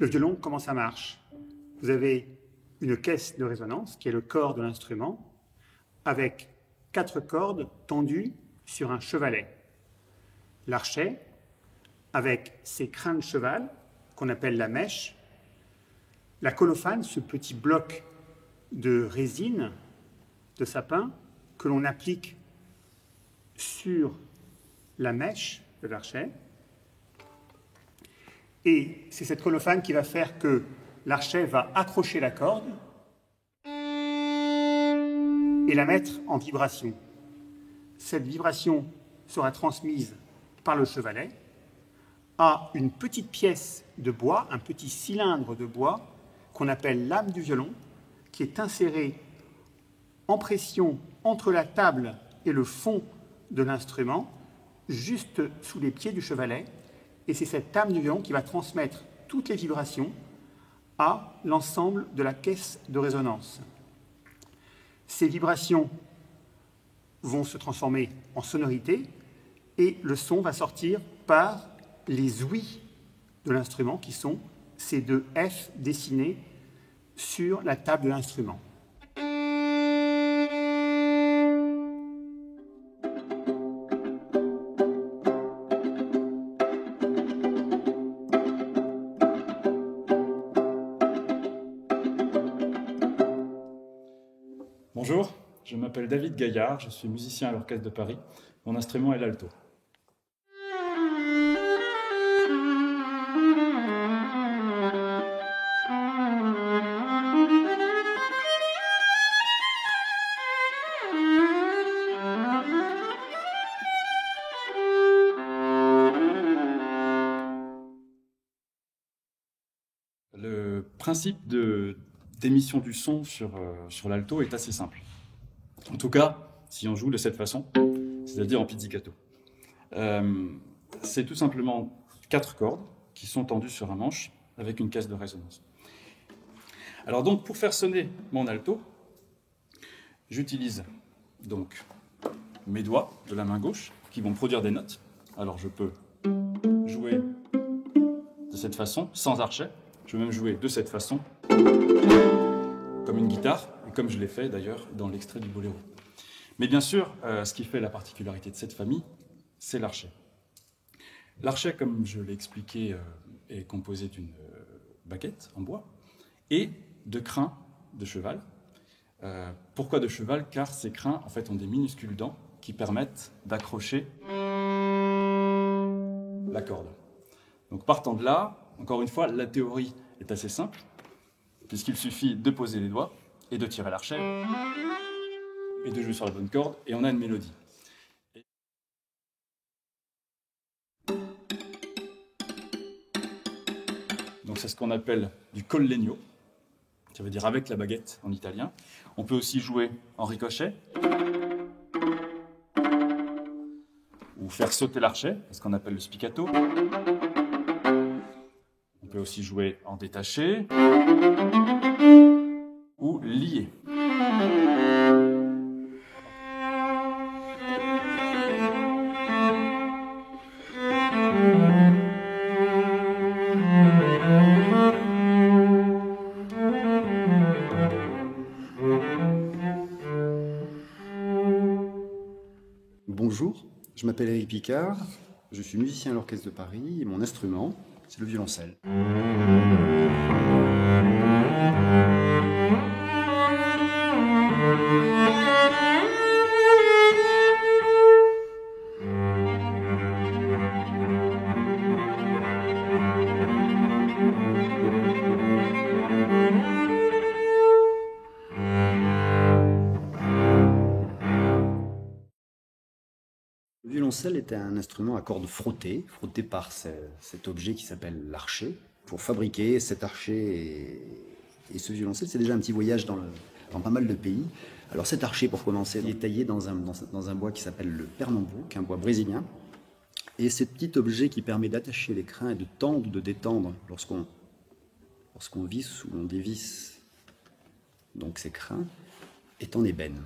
Le violon, comment ça marche? Vous avez une caisse de résonance, qui est le corps de l'instrument, avec 4 cordes tendues sur un chevalet. L'archet, avec ses crins de cheval, qu'on appelle la mèche. La colophane, ce petit bloc de résine, de sapin, que l'on applique sur la mèche de l'archet. Et c'est cette colophane qui va faire que l'archet va accrocher la corde et la mettre en vibration. Cette vibration sera transmise par le chevalet à une petite pièce de bois, un petit cylindre de bois qu'on appelle l'âme du violon, qui est insérée en pression entre la table et le fond de l'instrument, juste sous les pieds du chevalet. Et c'est cette âme du violon qui va transmettre toutes les vibrations à l'ensemble de la caisse de résonance. Ces vibrations vont se transformer en sonorité et le son va sortir par les ouïes de l'instrument qui sont ces deux F dessinés sur la table de l'instrument. Bonjour, je m'appelle David Gaillard, je suis musicien à l'Orchestre de Paris. Mon instrument est l'alto. Le principe d'émission du son sur l'alto est assez simple. En tout cas, si on joue de cette façon, c'est-à-dire en pizzicato. C'est tout simplement 4 cordes qui sont tendues sur un manche avec une caisse de résonance. Alors donc, pour faire sonner mon alto, j'utilise donc mes doigts de la main gauche qui vont produire des notes. Alors je peux jouer de cette façon, sans archet. Je peux même jouer de cette façon, comme une guitare, et comme je l'ai fait d'ailleurs dans l'extrait du boléro. Mais bien sûr, ce qui fait la particularité de cette famille, c'est l'archet. L'archet, comme je l'ai expliqué, est composé d'une baguette en bois et de crins de cheval. Pourquoi de cheval? Car ces crins en fait, ont des minuscules dents qui permettent d'accrocher la corde. Donc partant de là, encore une fois, la théorie est assez simple, puisqu'il suffit de poser les doigts et de tirer l'archet et de jouer sur la bonne corde, et on a une mélodie. Donc c'est ce qu'on appelle du col legno, ça veut dire avec la baguette en italien. On peut aussi jouer en ricochet, ou faire sauter l'archet, ce qu'on appelle le spiccato. On peut aussi jouer en détaché ou lié. Bonjour, je m'appelle Eric Picard, je suis musicien à l'Orchestre de Paris et mon instrument, c'est le violoncelle. Le violoncelle était un instrument à cordes frottées, frotté par cet objet qui s'appelle l'archet. Pour fabriquer cet archet et ce violoncelle, c'est déjà un petit voyage dans pas mal de pays. Alors cet archet, pour commencer, il est taillé dans un bois qui s'appelle le pernambouc, un bois brésilien. Et ce petit objet qui permet d'attacher les crins et de tendre ou de détendre lorsqu'on visse ou on dévisse donc ces crins, est en ébène.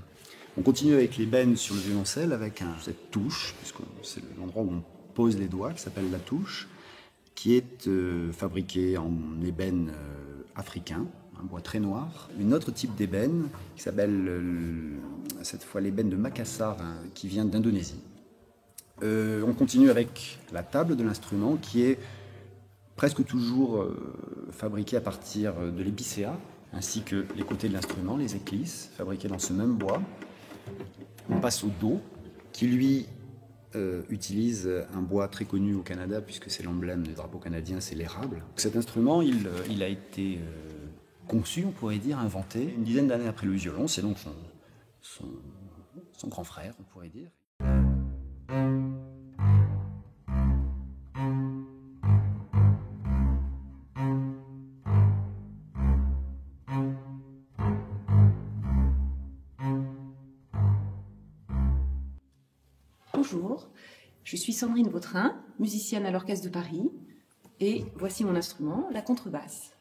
On continue avec l'ébène sur le violoncelle avec cette touche, puisque c'est l'endroit où on pose les doigts, qui s'appelle la touche, qui est fabriqué en ébène africain, un bois très noir. Une autre type d'ébène qui s'appelle cette fois l'ébène de Makassar, hein, qui vient d'Indonésie. On continue avec la table de l'instrument qui est presque toujours fabriquée à partir de l'épicéa, ainsi que les côtés de l'instrument, les éclisses, fabriquées dans ce même bois. On passe au dos, qui lui utilise un bois très connu au Canada, puisque c'est l'emblème du drapeau canadien, c'est l'érable. Cet instrument, il a été conçu, on pourrait dire, inventé, une dizaine d'années après le violon. C'est donc son grand frère, on pourrait dire. Bonjour, je suis Sandrine Vautrin, musicienne à l'Orchestre de Paris, et voici mon instrument, la contrebasse.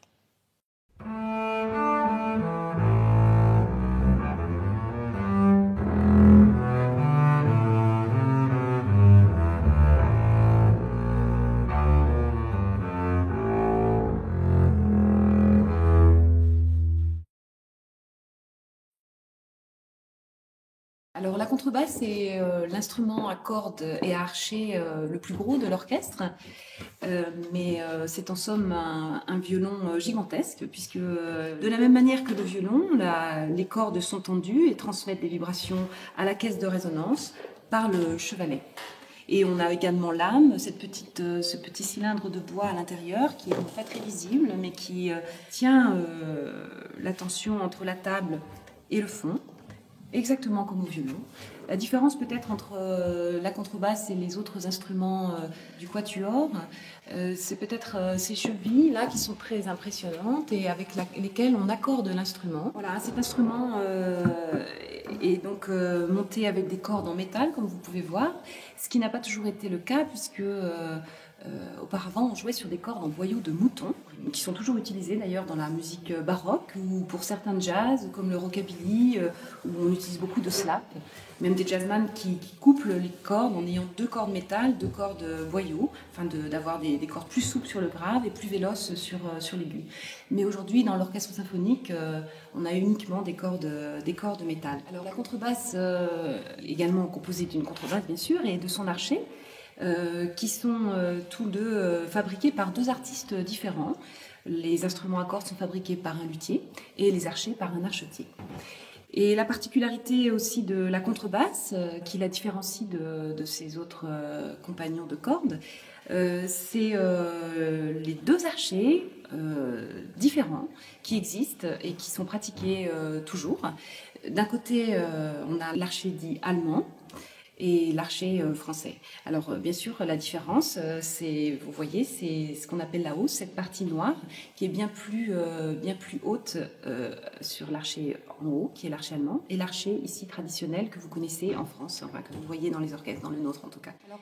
Alors la contrebasse est l'instrument à cordes et à archet le plus gros de l'orchestre, mais c'est en somme un violon gigantesque, puisque de la même manière que le violon, les cordes sont tendues et transmettent des vibrations à la caisse de résonance par le chevalet. Et on a également l'âme, ce petit cylindre de bois à l'intérieur qui est donc pas très visible, mais qui tient la tension entre la table et le fond. Exactement comme au violon. La différence peut-être entre la contrebasse et les autres instruments du quatuor, c'est peut-être ces chevilles là qui sont très impressionnantes et avec lesquelles on accorde l'instrument. Voilà, cet instrument est donc monté avec des cordes en métal, comme vous pouvez voir, ce qui n'a pas toujours été le cas puisque auparavant, on jouait sur des cordes en boyaux de mouton, qui sont toujours utilisées d'ailleurs dans la musique baroque ou pour certains jazz, comme le rockabilly, où on utilise beaucoup de slap. Même des jazzman qui couplent les cordes en ayant 2 cordes métal, 2 cordes boyaux, afin d'avoir des cordes plus souples sur le grave et plus véloces sur l'aigu. Mais aujourd'hui, dans l'orchestre symphonique, on a uniquement des cordes métal. Alors la contrebasse, également composée d'une contrebasse bien sûr, et de son archet, qui sont tous deux fabriqués par 2 artistes différents. Les instruments à cordes sont fabriqués par un luthier et les archets par un archetier. Et la particularité aussi de la contrebasse, qui la différencie de ses autres compagnons de cordes, c'est les 2 archets différents qui existent et qui sont pratiqués toujours. D'un côté, on a l'archet dit allemand, et l'archet français. Alors bien sûr, la différence, vous voyez, c'est ce qu'on appelle la hausse, cette partie noire, qui est bien plus haute sur l'archet en haut, qui est l'archet allemand, et l'archet ici traditionnel que vous connaissez en France, enfin que vous voyez dans les orchestres, dans le nôtre en tout cas. Alors,